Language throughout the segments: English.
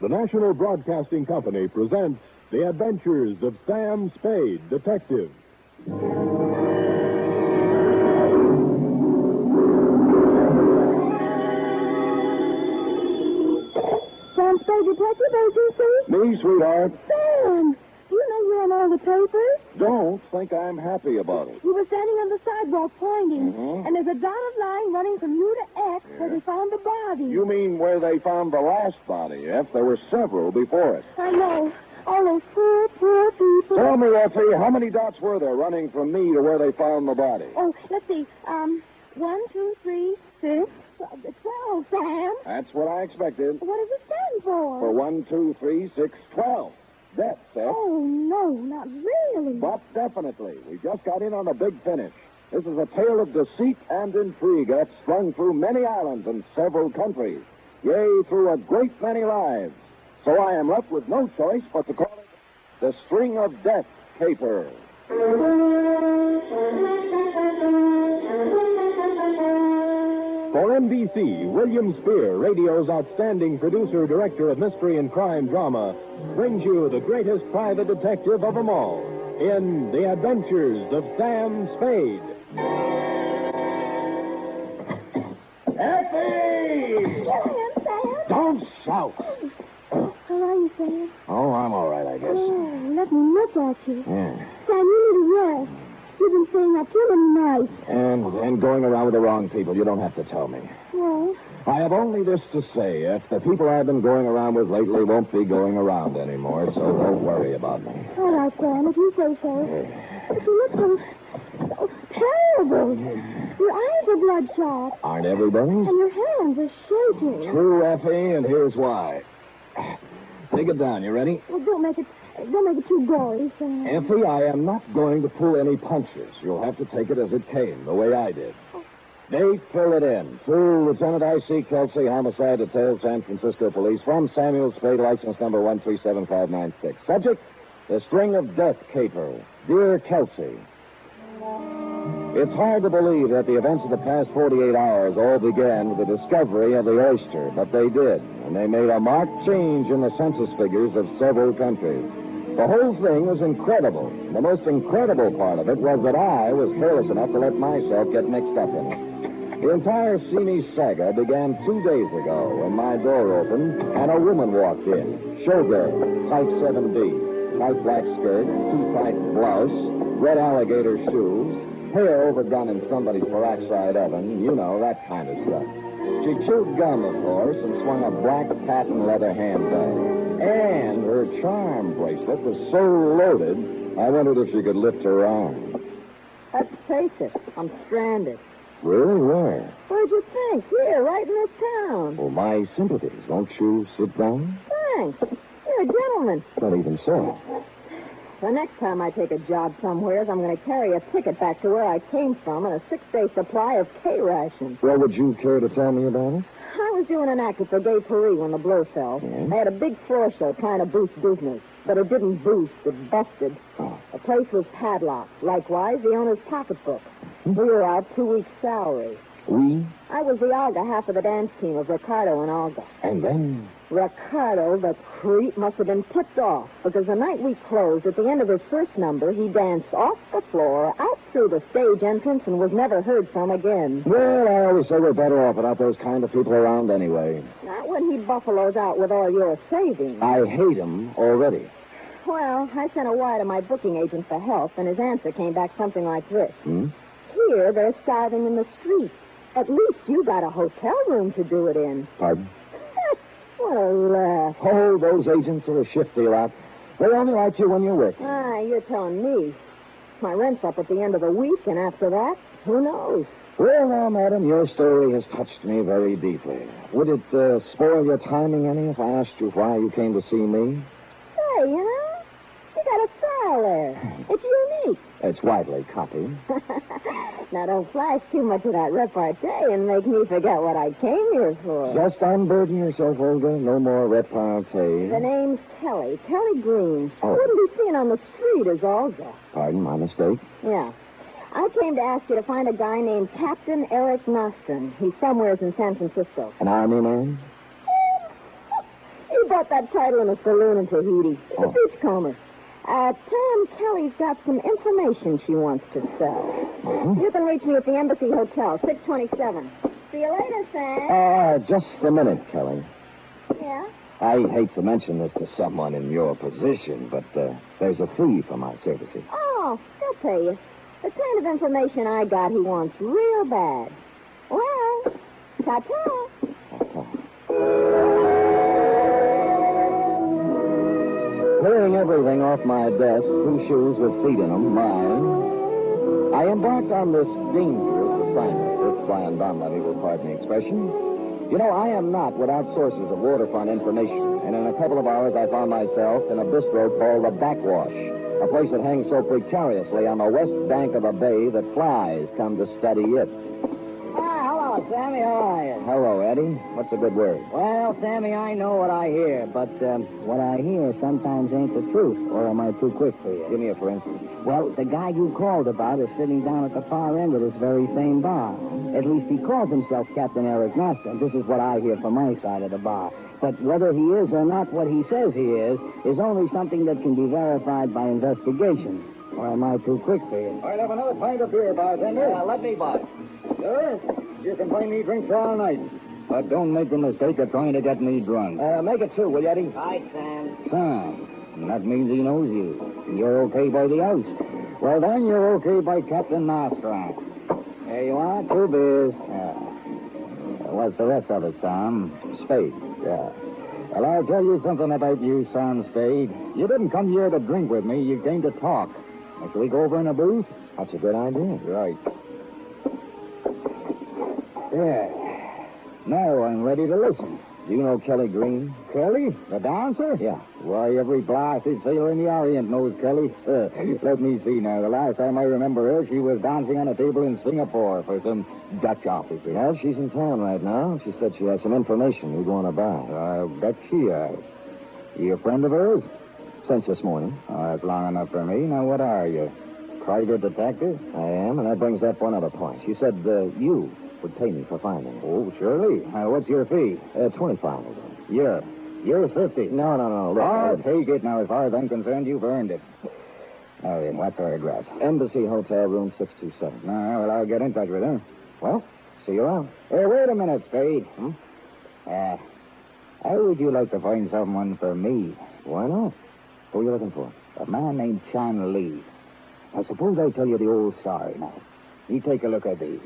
The National Broadcasting Company presents The Adventures of Sam Spade, Detective. Sam Spade, Detective Agency? Me, sweetheart. Sam! Do you know you're in all the papers? Don't think I'm happy about it. You were standing on the sidewalk pointing, Mhm. and there's a dotted line running from you to X where they found the body. You mean where they found the last body, F? There were several before it. I know. All those poor, poor people. Tell me, Effie, how many dots were there running from me to where they found the body? Oh, let's see. 1, 2, 3, 6, 12, Sam. That's what I expected. What does it stand for? For 1, 2, 3, 6, 12. Deaths, F. Oh, no, not really. But definitely. We just got in on a big finish. This is a tale of deceit and intrigue that's strung through many islands and several countries. Yea, through a great many lives. So I am left with no choice but to call it The String of Death Caper. For NBC, William Spear, radio's outstanding producer-director of mystery and crime drama, brings you the greatest private detective of them all in The Adventures of Sam Spade. Effie! Sam. Don't shout. How are you, Sam? Oh, I'm all right, I guess. Oh, let me look at you. Yeah. Sam, you need a rest. You've been staying up too many nights. And going around with the wrong people. You don't have to tell me. Well, I have only this to say. If the people I've been going around with lately won't be going around anymore, so don't worry about me. all right, Sam, if you say so. But you look so terrible. Your eyes are bloodshot, Aren't everybody's? and your hands are shaking. True, Effie, and here's why. Take it down. You ready? Well, don't make it too gory, Sam. Effie, I am not going to pull any punches. You'll have to take it as it came, the way I did. Date, fill it in. To Lieutenant I.C. Kelsey, Homicide Detail, San Francisco Police, from Samuel Spade, license number 137596. Subject, The String of Death Caper. Dear Kelsey, it's hard to believe that the events of the past 48 hours all began with the discovery of the oyster, but they did, and they made a marked change in the census figures of several countries. The whole thing was incredible. The most incredible part of it was that I was careless enough to let myself get mixed up in it. The entire seamy saga began 2 days ago when my door opened and a woman walked in. Showgirl, type 7B, tight black skirt, too tight blouse, red alligator shoes, hair overdone in somebody's peroxide oven, you know, that kind of stuff. She chewed gum, of course, and swung a black patent leather handbag. And her charm bracelet was so loaded, I wondered if she could lift her arm. Let's face it, I'm stranded. Really? Where? Where'd you think? Here, right in this town. Well, my sympathies. Won't you sit down? Thanks. You're a gentleman. Not even so. The next time I take a job somewhere, I'm going to carry a ticket back to where I came from and a 6-day supply of K-rations. Well, would you care to tell me about it? I was doing an act at the Gay Paris when the blow fell. Yeah? They had a big floor show trying to boost business, but it didn't boost, it busted. Oh. The place was padlocked. Likewise, the owner's pocketbook. We were out 2 weeks' salary. We? I was the Olga half of the dance team of Ricardo and Olga. And then? Ricardo, the creep, must have been tipped off, because the night we closed, at the end of his first number, he danced off the floor, out through the stage entrance, and was never heard from again. Well, I always say we're better off without those kind of people around anyway. Not when he buffaloes out with all your savings. I hate him already. Well, I sent a wire to my booking agent for help, and his answer came back something like this. Here, they're starving in the street. At least you got a hotel room to do it in. Pardon? What a laugh. Oh, those agents are a shifty lot. They only like you when you're working. Ah, you're telling me. My rent's up at the end of the week, and after that, who knows? Well, now, madam, your story has touched me very deeply. Would it spoil your timing any if I asked you why you came to see me? Hey, you know, you got a style there. It's unique. It's widely copied. Now, don't flash too much of that repartee and make me forget what I came here for. Just unburden yourself, Olga. No more repartee. The name's Kelly. Kelly Green. Oh. I wouldn't be seen on the street as Olga. Pardon, my mistake. Yeah. I came to ask you to find a guy named Captain Eric Nostrin. He's somewheres in San Francisco. An army man? You but got that title in a saloon in Tahiti. He's a beachcomber. Tell him Kelly's got some information she wants to sell. You can reach me at the Embassy Hotel, 627. See you later, Sam. Just a minute, Kelly. Yeah? I hate to mention this to someone in your position, but there's a fee for my services. Oh, they'll pay you. The kind of information I got he wants real bad. Well, ta-ta. Clearing everything off my desk, 2 shoes with feet in them, mine, I embarked on this dangerous assignment, if Brian Donlevy will pardon the expression. You know, I am not without sources of waterfront information, and in a couple of hours I found myself in a bistro called the Backwash, a place that hangs so precariously on the west bank of a bay that flies come to study it. Hello, Sammy. How are you? Hello, Eddie. What's a good word? Well, Sammy, I know what I hear, but what I hear sometimes ain't the truth, or am I too quick for you? Give me a for instance. Well, the guy you called about is sitting down at the far end of this very same bar. At least he calls himself Captain Eric Master, and this is what I hear from my side of the bar. But whether he is or not what he says he is only something that can be verified by investigation. Or am I too quick for you? I'd have another pint of beer, bartender. Let me buy. Sure. You can buy me drinks all night. But don't make the mistake of trying to get me drunk. Make it 2, will you, Eddie? Hi, Sam. Sam. That means he knows you. You're okay by the house. Well, then you're okay by Captain Nostra. There you are, 2 beers. What's the rest of it, Sam? Spade. Yeah. Well, I'll tell you something about you, Sam Spade. You didn't come here to drink with me. You came to talk. Now, shall we go over in a booth? That's a good idea. Right. Yeah. Now I'm ready to listen. Do you know Kelly Green? Kelly? The dancer? Yeah. Why, every blasted sailor in the Orient knows Kelly. Let me see now. The last time I remember her, she was dancing on a table in Singapore for some Dutch officer. Well, she's in town right now. She said she has some information we'd want to buy. I bet she has. You a friend of hers? Since this morning. Oh, that's long enough for me. Now, what are you? Private detective? I am, and that brings up one other point. She said you would pay me for finding her. Oh, surely. What's your fee? 25. Yours 50. No. Look, Oh, take it now. As far as I'm concerned, you've earned it. Now then, what's our address? Embassy Hotel, room 627. Well, I'll get in touch with her. Well, see you around. Hey, wait a minute, Spade. How would you like to find someone for me? Why not? Who are you looking for? A man named Chan Lee. Now, suppose I tell you the old story now. You take a look at these.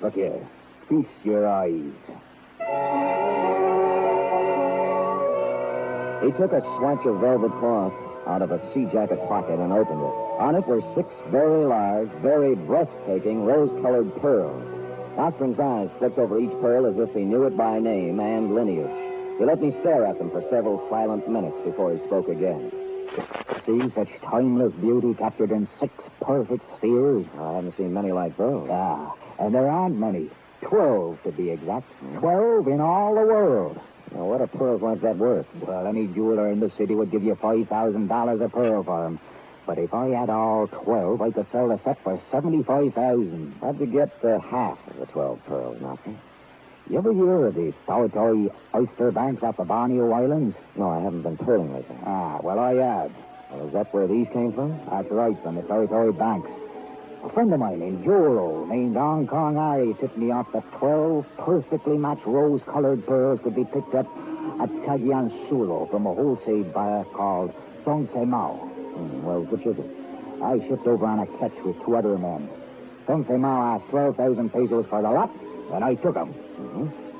Look here. Feast your eyes. He took a swatch of velvet cloth out of a sea jacket pocket and opened it. On it were 6 very large, very breathtaking, rose-colored pearls. Ostrin's eyes flicked over each pearl as if he knew it by name and lineage. He let me stare at them for several silent minutes before he spoke again. See such timeless beauty captured in 6 perfect spheres? I haven't seen many like those. Yeah, and there aren't many. 12, to be exact. 12 in all the world. Now, what are pearls like that worth? Well, any jeweler in the city would give you $5,000 a pearl for them. But if I had all 12, I could sell the set for $75,000. How'd you get half of the 12 pearls, Master? You ever hear of the Tautoi oyster banks off the Borneo Islands? No, I haven't been pearling lately. Well, I have. Well, is that where these came from? That's right, from the Tautoi banks. A friend of mine named Joro, named Hong Kong Harry, tipped me off that 12 perfectly matched rose-colored pearls could be picked up at Cagayan Sulo from a wholesale buyer called Dong Se Mao. Well, which is it? I shipped over on a catch with 2 other men. Dong Se Mao asked 12,000 pesos for the lot, and I took them.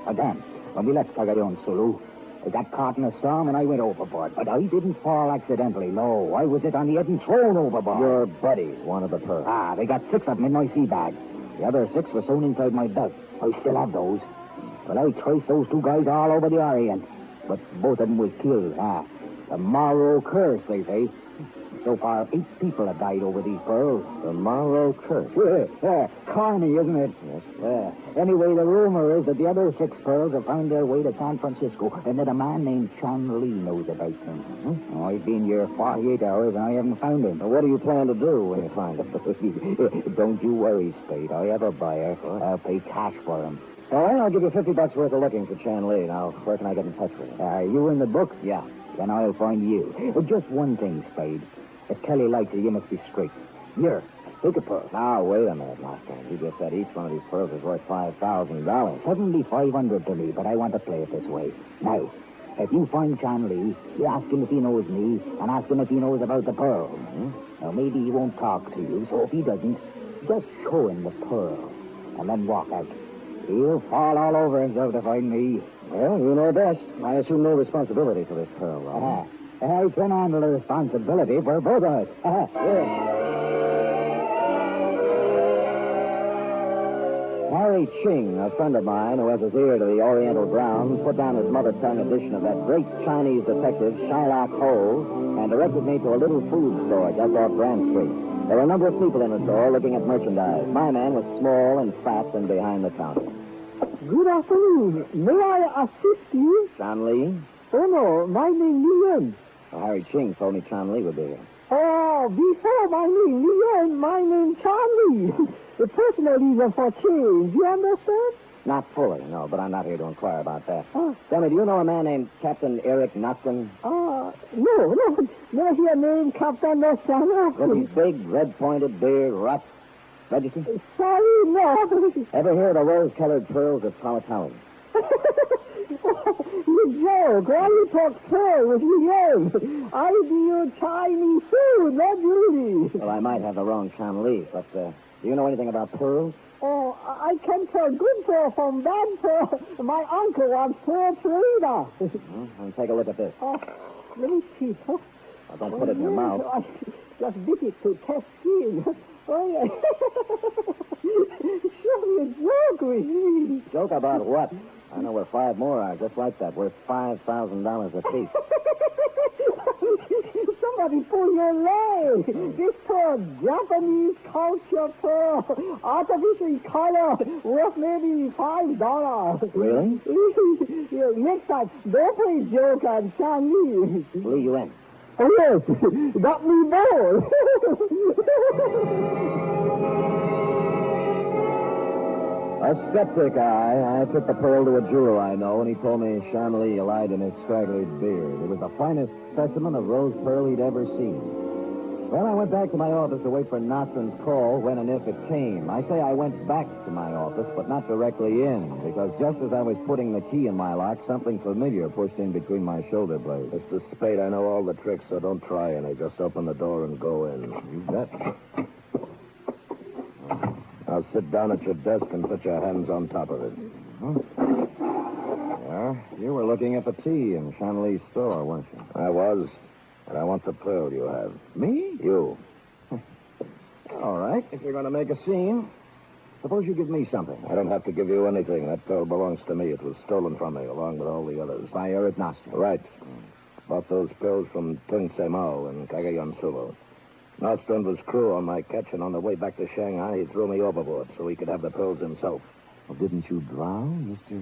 Again, when we left Cagayan Sulu, I got caught in a storm and I went overboard. But I didn't fall accidentally, no. I was hit on the head and thrown overboard. Your buddies wanted the pearls. They got 6 of them in my sea bag. The other 6 were sewn inside my belt. I still have those. Well, I traced those 2 guys all over the Orient. But both of them was killed. The Morrow curse, they say. So far, 8 people have died over these pearls. The Morrow curse. Corny, isn't it? Yes. Anyway, the rumor is that the other 6 pearls have found their way to San Francisco, and that a man named Chan Lee knows about them. I've been here 48 hours, and I haven't found him. Well, what do you plan to do when you find him? Don't you worry, Spade. I have a buyer. I'll pay cash for him. All right, I'll give you $50 worth of looking for Chan Li. Now, where can I get in touch with her? Are you in the book? Yeah. Then I'll find you. Just one thing, Spade. If Kelly likes you, you must be straight. Here, take a pearl. Now, wait a minute, Master. You just said each one of these pearls is worth $5,000. $7,500 to me, but I want to play it this way. Now, if you find Chan Li, you ask him if he knows me, and ask him if he knows about the pearls. Now, maybe he won't talk to you, so if he doesn't, just show him the pearl, and then walk out. He'll fall all over himself to find me. Well, you know best. I assume no responsibility for this pearl, Ron. I can handle the responsibility for both of us. Here. Harry Ching, a friend of mine who has his ear to the Oriental ground, put down his mother tongue edition of that great Chinese detective, Shylock Ho, and directed me to a little food store just off Grand Street. There were a number of people in the store looking at merchandise. My man was small and fat and behind the counter. Good afternoon. May I assist you? Chan Li? Oh, no. My name is Nguyen. Harry Ching told me Chan Li would be here. Oh, before my name Nguyen, my name Charlie. The personal reason for change. You understand? Not fully, no, but I'm not here to inquire about that. Oh. Tell me, do you know a man named Captain Eric Nostrin? No. Never hear name Captain Nostran. With his big, red-pointed beard, rough. Register? Sorry, no. Ever hear of the rose-colored pearls of Powhatan? You joke. Why you talk pearl with Nguyen? I deal Chinese food, not really. Well, I might have the wrong Chan Li, but do you know anything about pearls? Oh, I can tell good pearl from bad pearl. My uncle was pearl trader. Well, take a look at this. Let me see. Well, don't put it in your mouth. I just did it to test skin. Oh, yeah. Surely a joke with me. Joke about what? I know where 5 more are, just like that, worth $5,000 apiece. Somebody pull your leg. This pearl, Japanese culture pearl, artificial color, worth maybe $5. Really? Yeah, next time, don't play joke on Chinese. Lee, you in? Oh, yes. Got me bored. A skeptic, I took the pearl to a jeweler I know, and he told me Chan Li lied in his straggly beard. It was the finest specimen of rose pearl he'd ever seen. Well, I went back to my office to wait for Nostrin's call when and if it came. I say I went back to my office, but not directly in, because just as I was putting the key in my lock, something familiar pushed in between my shoulder blades. Mr. Spade, I know all the tricks, so don't try any. Just open the door and go in. You bet. Now sit down at your desk and put your hands on top of it. Yeah, you were looking at the tea in Chan Li's store, weren't you? I was, and I want the pearl you have. Me? You. All right, if you're going to make a scene, suppose you give me something. I don't have to give you anything. That pearl belongs to me. It was stolen from me, along with all the others. By Eric Nostrin. Right. Bought those pearls from Tung Semao in Cagayan Sulu. Nostrin was crew on my catch, and on the way back to Shanghai, he threw me overboard so he could have the pearls himself. Well, didn't you drown, Mr.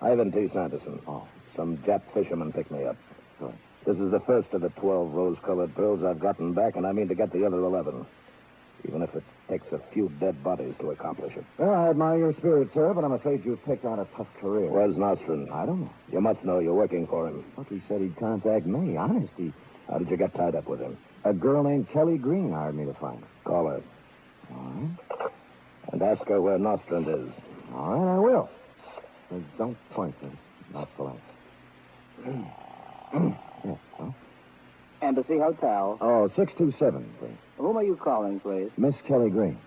Ivan T. Sanderson. Oh. Some Jap fisherman picked me up. Good. This is the first of the 12 rose-colored pearls I've gotten back, and I mean to get the other 11. Even if it takes a few dead bodies to accomplish it. Well, I admire your spirit, sir, but I'm afraid you've picked out a tough career. Where's Nostrin? I don't know. You must know you're working for him. Look, he said he'd contact me. Honest, How did you get tied up with him? A girl named Kelly Green hired me to find her. Call her. All right. And ask her where Nostrin is. All right, I will. But don't point me. Not polite. Yes, huh? Embassy Hotel. Oh, 627, please. Whom are you calling, please? Miss Kelly Green.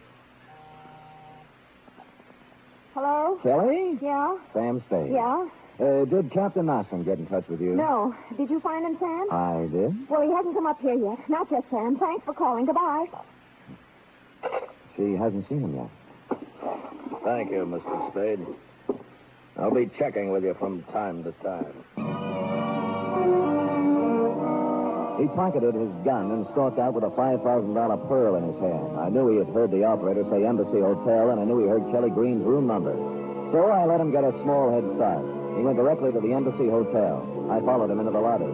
Hello? Kelly? Yeah? Sam Spade. Yeah? Did Captain Nostrin get in touch with you? No. Did you find him, Sam? I did. Well, he hasn't come up here yet. Not yet, Sam. Thanks for calling. Goodbye. She hasn't seen him yet. Thank you, Mr. Spade. I'll be checking with you from time to time. He pocketed his gun and stalked out with a $5,000 pearl in his hand. I knew he had heard the operator say Embassy Hotel, and I knew he heard Kelly Green's room number. So I let him get a small head start. He went directly to the Embassy Hotel. I followed him into the lobby.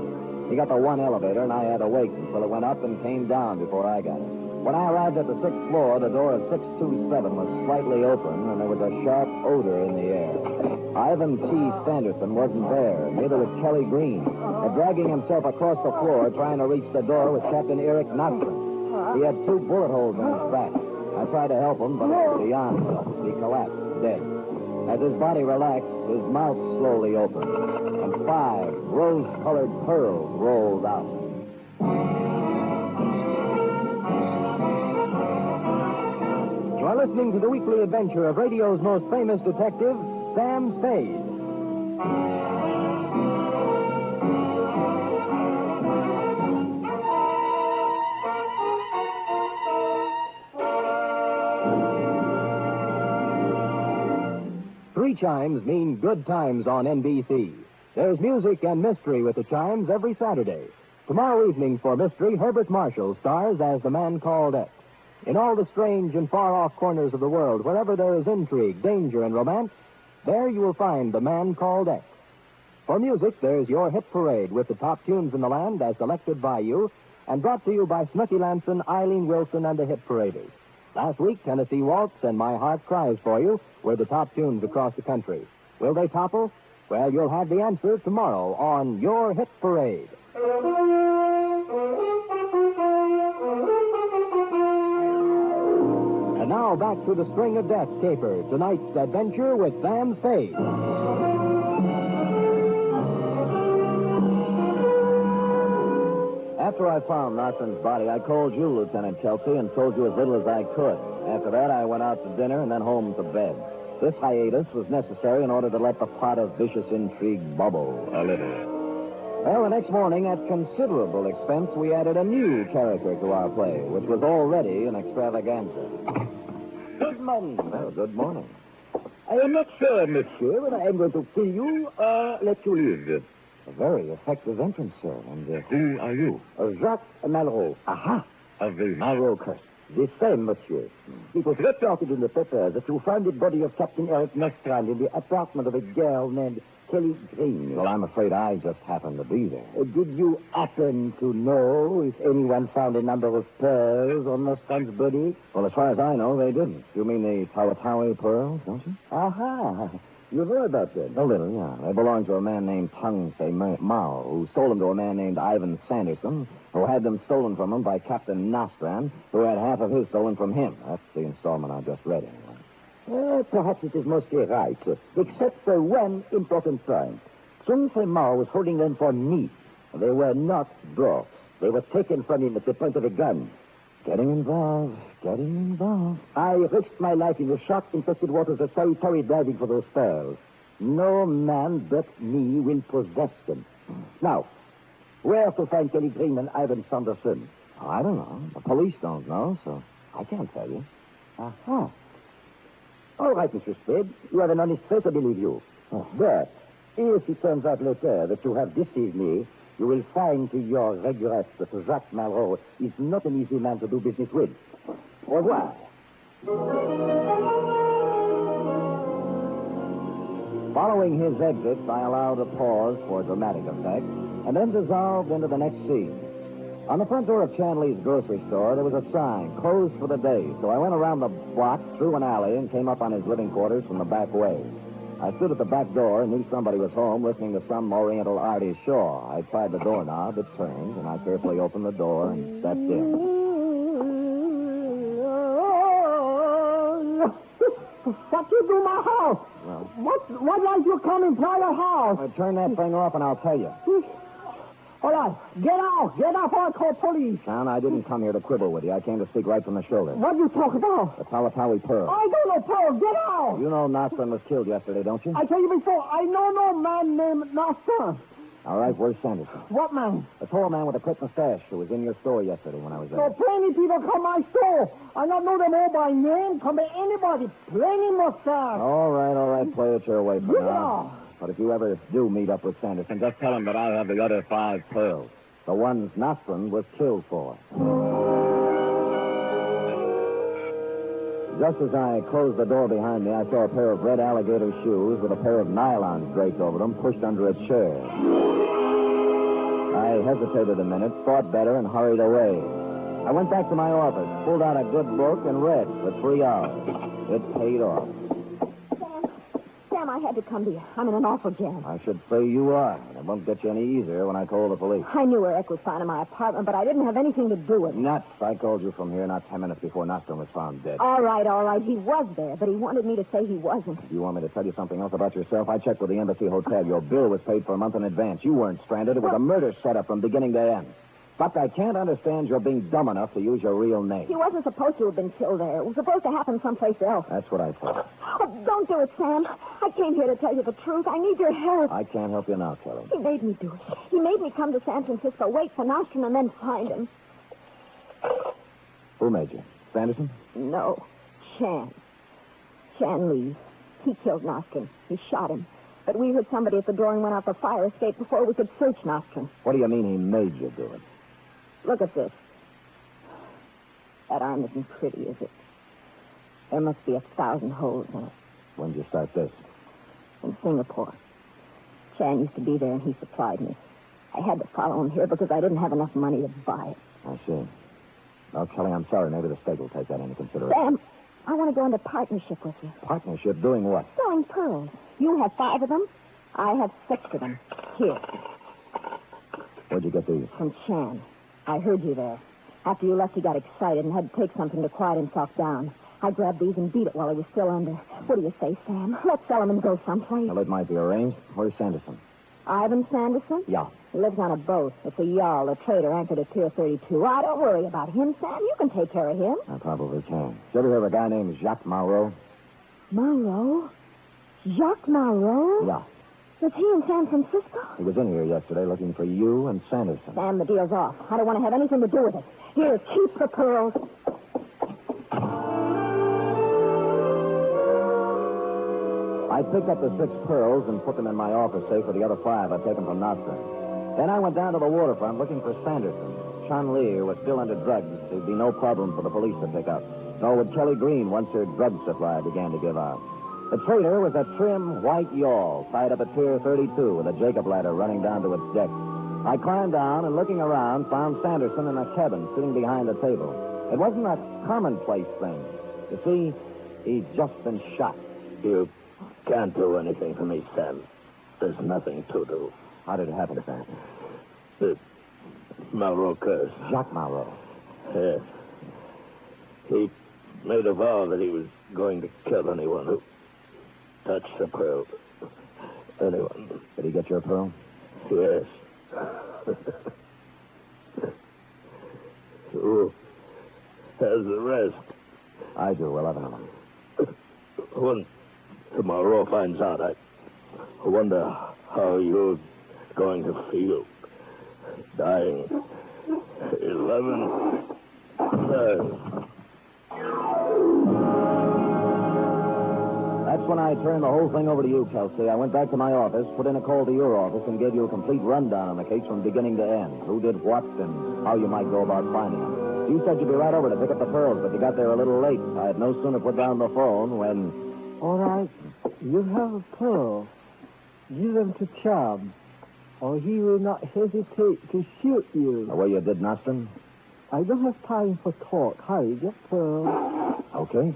He got the one elevator, and I had to wait until it went up and came down before I got it. When I arrived at the 6th floor, the door of 627 was slightly open, and there was a sharp odor in the air. Ivan T. Sanderson wasn't there. Neither was Kelly Green. And dragging himself across the floor, trying to reach the door, was Captain Eric Nostrom. He had 2 bullet holes in his back. I tried to help him, but it was beyond help. He collapsed, dead. As his body relaxed, his mouth slowly opened, and 5 rose-colored pearls rolled out. You're listening to the weekly adventure of radio's most famous detective, Sam Spade. Three chimes mean good times on NBC. There's music and mystery with the chimes every Saturday. Tomorrow evening for mystery, Herbert Marshall stars as the man called X. In all the strange and far-off corners of the world, wherever there is intrigue, danger, and romance, there you will find the man called X. For music, there's your hit parade with the top tunes in the land as selected by you and brought to you by Snooky Lanson, Eileen Wilson, and the Hit Paraders. Last week, Tennessee Waltz and My Heart Cries for You were the top tunes across the country. Will they topple? Well, you'll have the answer tomorrow on Your Hit Parade. And now back to the String of Death caper, tonight's adventure with Sam Spade. After I found Nostrand's body, I called you, Lieutenant Kelsey, and told you as little as I could. After that, I went out to dinner and then home to bed. This hiatus was necessary in order to let the pot of vicious intrigue bubble a little. Well, the next morning, at considerable expense, we added a new character to our play, which was already an extravaganza. Good morning. Well, good morning. I am not sure, monsieur, whether I am going to kill you or let you live. A very effective entrance, sir. And who are you? Jacques Malraux. Aha! Of the Malraux curse. The same, monsieur. It was reported in the papers that you found the body of Captain Eric Nostrand in the apartment of a girl named Kelly Green. Well, I'm afraid I just happened to be there. Did you happen to know if anyone found a number of pearls on Nostrand's body? Well, as far as I know, they didn't. You mean the Tawatawi pearls, don't you? Aha! You know about them? A little, yeah. They belonged to a man named Tung Se Mao, who stole them to a man named Ivan Sanderson, who had them stolen from him by Captain Nostrand, who had half of his stolen from him. That's the installment I just read, anyway. Perhaps it is mostly right, except for one important point. Tung Se Mao was holding them for me. They were not brought. They were taken from him at the point of a gun. Getting involved. I risked my life in the shark-infested waters of Tawatawi diving for those pearls. No man but me will possess them. Now, where to find Kelly Green and Ivan Sanderson? Oh, I don't know. The police don't know, so I can't tell you. Aha. All right, Mr. Spade. You have an honest face, I believe you. But if it turns out later that you have deceived me, you will find to your regret that Jacques Malraux is not an easy man to do business with. Au revoir. Following his exit, I allowed a pause for dramatic effect, and then dissolved into the next scene. On the front door of Chanley's grocery store, there was a sign, closed for the day, so I went around the block, through an alley, and came up on his living quarters from the back way. I stood at the back door and knew somebody was home listening to some Oriental artist show. I tried the doorknob, it turned, and I carefully opened the door and stepped in. What you do my house? Well, What like you come in private house? turn that thing off and I'll tell you. All right, get out or I call police. Son, I didn't come here to quibble with you. I came to speak right from the shoulder. What you talk about? The Tawatawi pearl. I don't know, Paul. Get out. You know Nostrand was killed yesterday, don't you? I tell you before, I know no man named Nostrand. All right, where's Sanderson? What man? The tall man with the clipped mustache who was in your store yesterday when I was there. So plenty people come my store. I not know them all by name. Come by anybody. Plenty mustache. All right, play it your way for Yeah. now. But if you ever do meet up with Sanderson, just tell him that I have the other 5 pearls. The ones Nostrand was killed for. Just as I closed the door behind me, I saw a pair of red alligator shoes with a pair of nylons draped over them pushed under a chair. I hesitated a minute, thought better, and hurried away. I went back to my office, pulled out a good book, and read for 3 hours. It paid off. Sam, I had to come to you. I'm in an awful jam. I should say you are. And it won't get you any easier when I call the police. I knew where Eck was found in my apartment, but I didn't have anything to do with it. Nuts. I called you from here not 10 minutes before Nostrum was found dead. All right. He was there, but he wanted me to say he wasn't. Do you want me to tell you something else about yourself? I checked with the Embassy Hotel. Your bill was paid for a month in advance. You weren't stranded. It was a murder setup from beginning to end. But I can't understand your being dumb enough to use your real name. He wasn't supposed to have been killed there. It was supposed to happen someplace else. That's what I thought. Oh, don't do it, Sam. I came here to tell you the truth. I need your help. I can't help you now, Kelly. He made me do it. He made me come to San Francisco, wait for Nostrum, and then find him. Who made you? Sanderson? No. Chan Lee. He killed Nostrum. He shot him. But we heard somebody at the door and went out the fire escape before we could search Nostrum. What do you mean he made you do it? Look at this. That arm isn't pretty, is it? There must be 1,000 holes in it. When did you start this? In Singapore. Chan used to be there, and he supplied me. I had to follow him here because I didn't have enough money to buy it. I see. Well, Kelly, I'm sorry. Maybe the state will take that into consideration. Sam, I want to go into partnership with you. Partnership? Doing what? Selling pearls. You have 5 of them. I have 6 of them. Here. Where'd you get these? From Chan. I heard you there. After you left, he got excited and had to take something to quiet himself down. I grabbed these and beat it while he was still under. What do you say, Sam? Let's sell them and go someplace. Well, it might be arranged. Where's Sanderson? Ivan Sanderson? Yeah. He lives on a boat. It's a yawl, a trader anchored at Pier 32. Ah, don't worry about him, Sam. You can take care of him. I probably can. Did you ever hear of a guy named Jacques Marot? Marot? Jacques Marot? Yeah. Was he in San Francisco? He was in here yesterday looking for you and Sanderson. Sam, the deal's off. I don't want to have anything to do with it. Here, keep the pearls. I picked up the 6 pearls and put them in my office safe with the other 5 I'd taken from Nostrum. Then I went down to the waterfront looking for Sanderson. Chun Li, who was still under drugs, there'd be no problem for the police to pick up. Nor would Kelly Green once her drug supply began to give out. The trader was a trim white yawl tied up at Pier 32 with a Jacob ladder running down to its deck. I climbed down and, looking around, found Sanderson in a cabin sitting behind the table. It wasn't a commonplace thing. You see, he'd just been shot. You can't do anything for me, Sam. There's nothing to do. How did it happen, Sanderson? The Marot curse. Jacques Marot. Yes. He made a vow that he was going to kill anyone who touched the pearl. Anyone. Did he get your pearl? Yes. Who has the rest? I do, 11 of them. When tomorrow finds out, I wonder how you're going to feel. Dying. 11. That's when I turned the whole thing over to you, Kelsey. I went back to my office, put in a call to your office, and gave you a complete rundown on the case from beginning to end. Who did what and how you might go about finding them. You said you'd be right over to pick up the pearls, but you got there a little late. I had no sooner put down the phone when... All right. You have a pearl. Give them to Chubb, or he will not hesitate to shoot you. The way you did Nostrum? I don't have time for talk. Hurry, get pearl. Okay.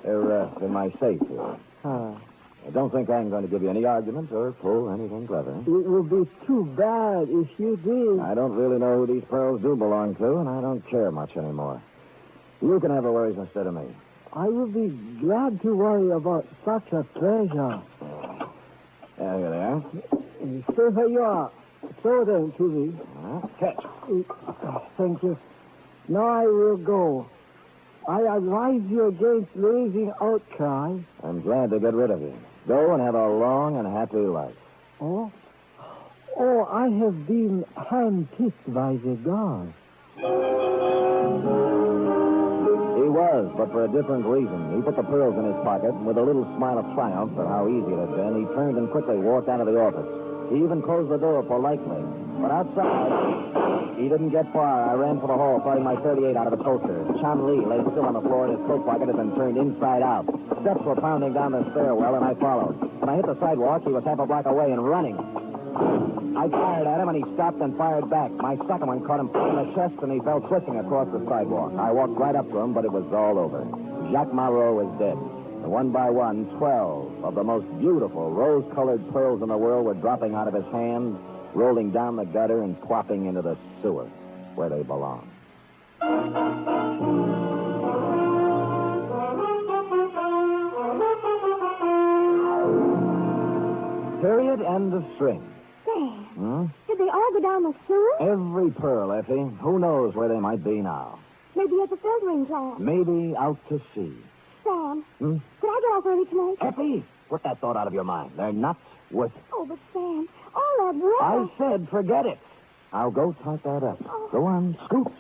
They're in my safe here. I don't think I'm going to give you any arguments or pull anything clever. It would be too bad if you did. I don't really know who these pearls do belong to, and I don't care much anymore. You can have the worries instead of me. I would be glad to worry about such a treasure. Yeah, here they are. Stay where you are. Throw them to me. Catch. Thank you. Now I will go. I advise you against raising outcry. I'm glad to get rid of you. Go and have a long and happy life. Oh, I have been hand-picked by the guard. He was, but for a different reason. He put the pearls in his pocket, and with a little smile of triumph at how easy it had been, he turned and quickly walked out of the office. He even closed the door politely. But outside, he didn't get far. I ran for the hall, firing my .38 out of its holster. Chun Li lay still on the floor, and his coat pocket had been turned inside out. Steps were pounding down the stairwell, and I followed. When I hit the sidewalk, he was half a block away and running. I I fired at him, and he stopped and fired back. My second one caught him in the chest, and he fell twisting across the sidewalk. I walked right up to him, but it was all over. Jacques Marot was dead. And one by one, 12 of the most beautiful rose-colored pearls in the world were dropping out of his hand, rolling down the gutter, and plopping into the sewer, where they belong. Period. End of string. Sam, did they all go down the sewer? Every pearl, Effie. Who knows where they might be now? Maybe at the filtering plant. Maybe out to sea. Sam, can I get off early tonight? Effie, put that thought out of your mind. They're not worth it. Oh, but Sam, all that work. I said forget it. I'll go type that up. Go on, scoot.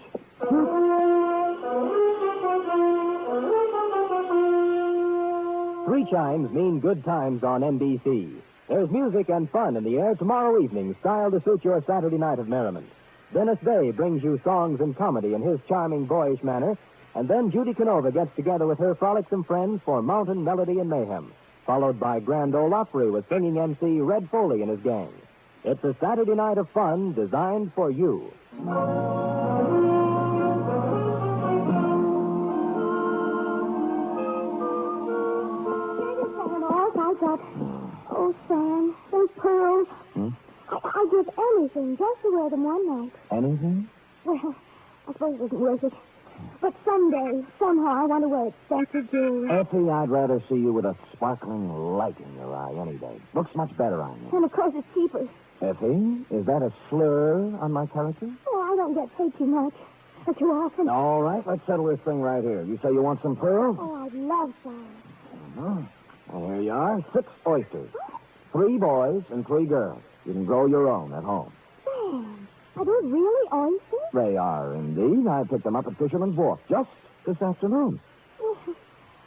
Three chimes mean good times on NBC. There's music and fun in the air tomorrow evening, styled to suit your Saturday night of merriment. Dennis Day brings you songs and comedy in his charming, boyish manner, and then Judy Canova gets together with her frolicsome friends for Mountain Melody and Mayhem, followed by Grand Ole Opry with singing MC Red Foley and his gang. It's a Saturday night of fun designed for you. Oh, Sam, those pearls. I'd give anything just to wear them one night. Anything? Well, I suppose it isn't worth it. But someday, somehow, I want to wear expensive jewelry. Effie, I'd rather see you with a sparkling light in your eye any day. Looks much better on you. And, of course, it's cheaper. Effie, is that a slur on my character? Oh, I don't get paid too much. Or too often. All right, let's settle this thing right here. You say you want some pearls? Oh, I'd love some. Well, here you are. 6 oysters. 3 boys and 3 girls. You can grow your own at home. Sam, are those really oysters? They are, indeed. I picked them up at Fisherman's Wharf just this afternoon. Well,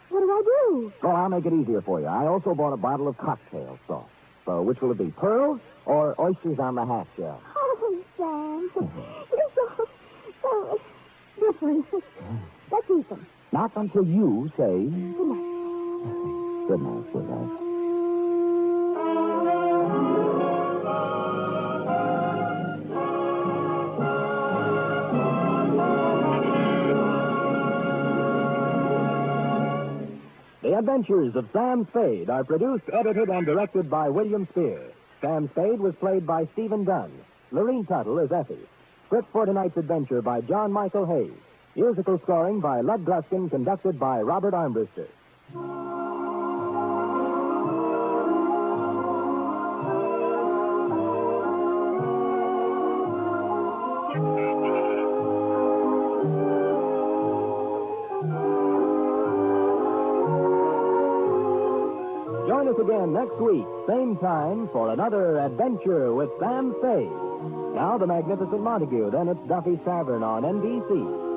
what do I do? Well, I'll make it easier for you. I also bought a bottle of cocktail sauce. So which will it be, pearls or oysters on the half shell? Oh, Sam, you're so different. Let's eat them. Not until you say... Good night. Good night, sweetheart. The Adventures of Sam Spade are produced, edited, and directed by William Spear. Sam Spade was played by Stephen Dunn. Lorene Tuttle is Effie. Script for tonight's adventure by John Michael Hayes. Musical scoring by Lud Gluskin, conducted by Robert Armbruster. Join us again next week, same time, for another adventure with Sam Spade. Now the Magnificent Montague, then it's Duffy's Tavern on NBC.